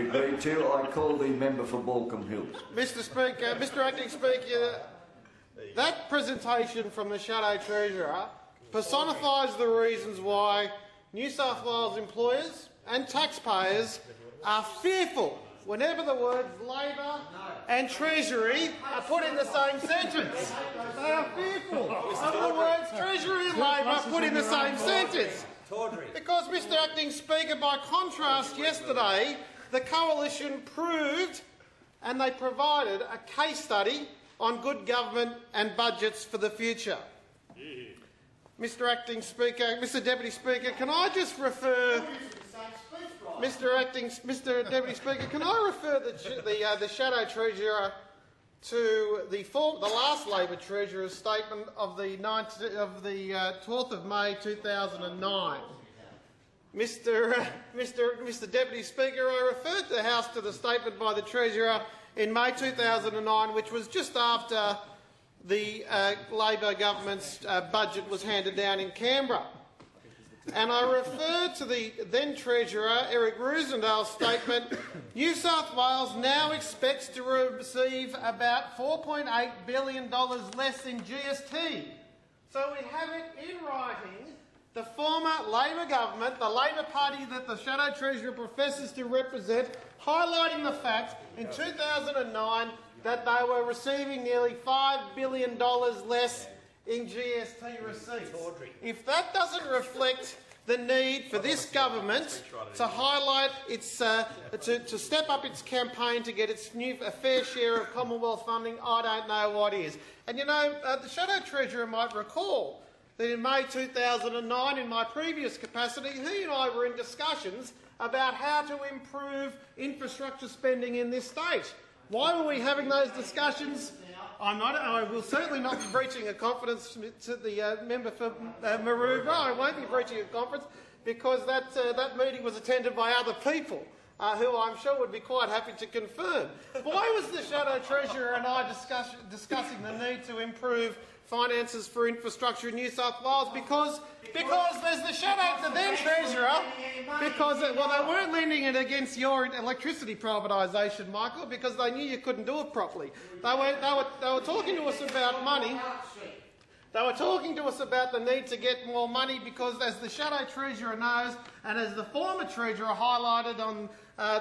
I call the member for Balcombe Hills. Mr Acting Speaker, that presentation from the Shadow Treasurer personifies the reasons why New South Wales employers and taxpayers are fearful whenever the words Labor and Treasury are put in the same sentence. They are fearful of the words Treasury and Labor put in the same sentence. Because, Mr Acting Speaker, by contrast, yesterday the Coalition proved and they provided a case study on good government and budgets for the future. Mr Deputy Speaker, can I just refer... Mr Deputy Speaker, can I refer the Shadow Treasurer to the last Labor Treasurer's statement of the 12th of May 2009. Mr Deputy Speaker, I referred the House to the statement by the Treasurer in May 2009, which was just after the Labor government's budget was handed down in Canberra. And I refer to the then Treasurer, Eric Roosendale's statement, New South Wales now expects to receive about $4.8 billion less in GST. So we have it in writing, the former Labor government, the Labor Party that the Shadow Treasurer professes to represent, highlighting the fact in 2009 that they were receiving nearly $5 billion less in GST receipts. If that doesn't reflect the need for this government to highlight its, to step up its campaign to get its a fair share of Commonwealth funding, I don't know what is. And you know, the Shadow Treasurer might recall that in May 2009, in my previous capacity, he and I were in discussions about how to improve infrastructure spending in this state. Why were we having those discussions? I will certainly not be breaching a confidence to the member for Maroubra. I won't be breaching a confidence because that meeting was attended by other people who I'm sure would be quite happy to confirm. Why was the Shadow Treasurer and I discussing the need to improve finances for infrastructure in New South Wales? Because there's the then Treasurer, because they weren't lending it against your electricity privatisation, Michael, because they knew you couldn't do it properly. They were talking to us about money. They were talking to us about the need to get more money because, as the Shadow Treasurer knows, and as the former Treasurer highlighted on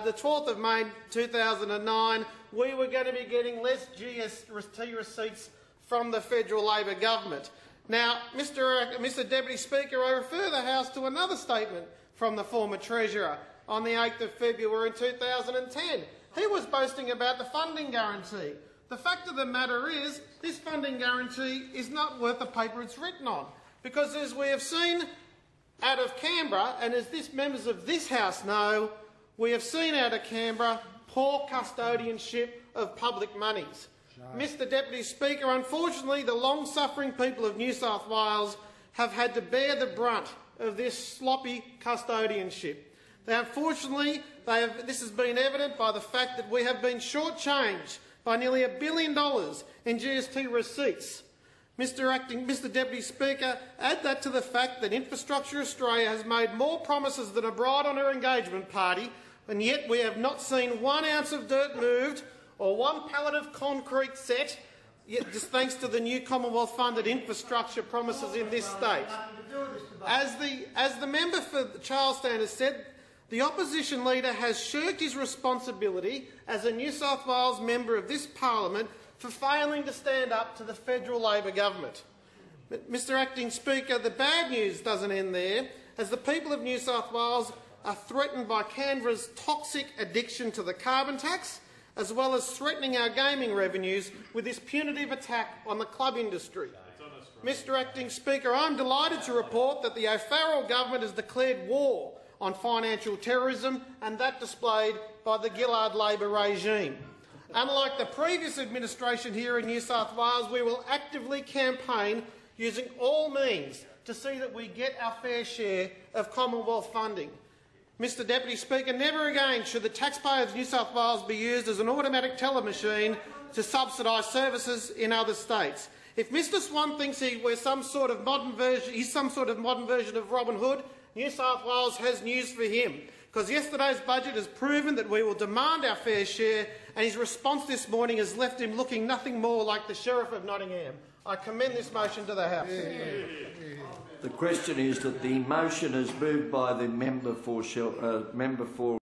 the 12th of May 2009, we were going to be getting less GST receipts from the federal Labor government. Now, Mr Deputy Speaker, I refer the House to another statement from the former Treasurer on the 8th of February 2010. He was boasting about the funding guarantee. The fact of the matter is, this funding guarantee is not worth the paper it's written on, because as we have seen out of Canberra, and as members of this House know, we have seen out of Canberra poor custodianship of public monies. Mr Deputy Speaker, unfortunately the long-suffering people of New South Wales have had to bear the brunt of this sloppy custodianship. Unfortunately, this has been evident by the fact that we have been shortchanged by nearly $1 billion in GST receipts. Mr Deputy Speaker, add that to the fact that Infrastructure Australia has made more promises than a bride on her engagement party, and yet we have not seen 1 ounce of dirt moved or 1 pallet of concrete set, just thanks to the new Commonwealth-funded infrastructure promises in this state. As the member for Charlestown has said, the opposition leader has shirked his responsibility as a New South Wales member of this parliament for failing to stand up to the federal Labor government. Mr Acting Speaker, the bad news doesn't end there, as the people of New South Wales are threatened by Canberra's toxic addiction to the carbon tax, as well as threatening our gaming revenues with this punitive attack on the club industry. Mr Acting Speaker, I'm delighted to report that the O'Farrell government has declared war on financial terrorism, and that displayed by the Gillard Labor regime. Unlike the previous administration here in New South Wales, we will actively campaign using all means to see that we get our fair share of Commonwealth funding. Mr Deputy Speaker, never again should the taxpayers of New South Wales be used as an automatic teller machine to subsidise services in other states. If Mr Swan thinks he's some sort of modern version of Robin Hood, New South Wales has news for him, because yesterday's budget has proven that we will demand our fair share, and his response this morning has left him looking nothing more like the Sheriff of Nottingham. I commend this motion to the House. The question is that the motion is moved by the member for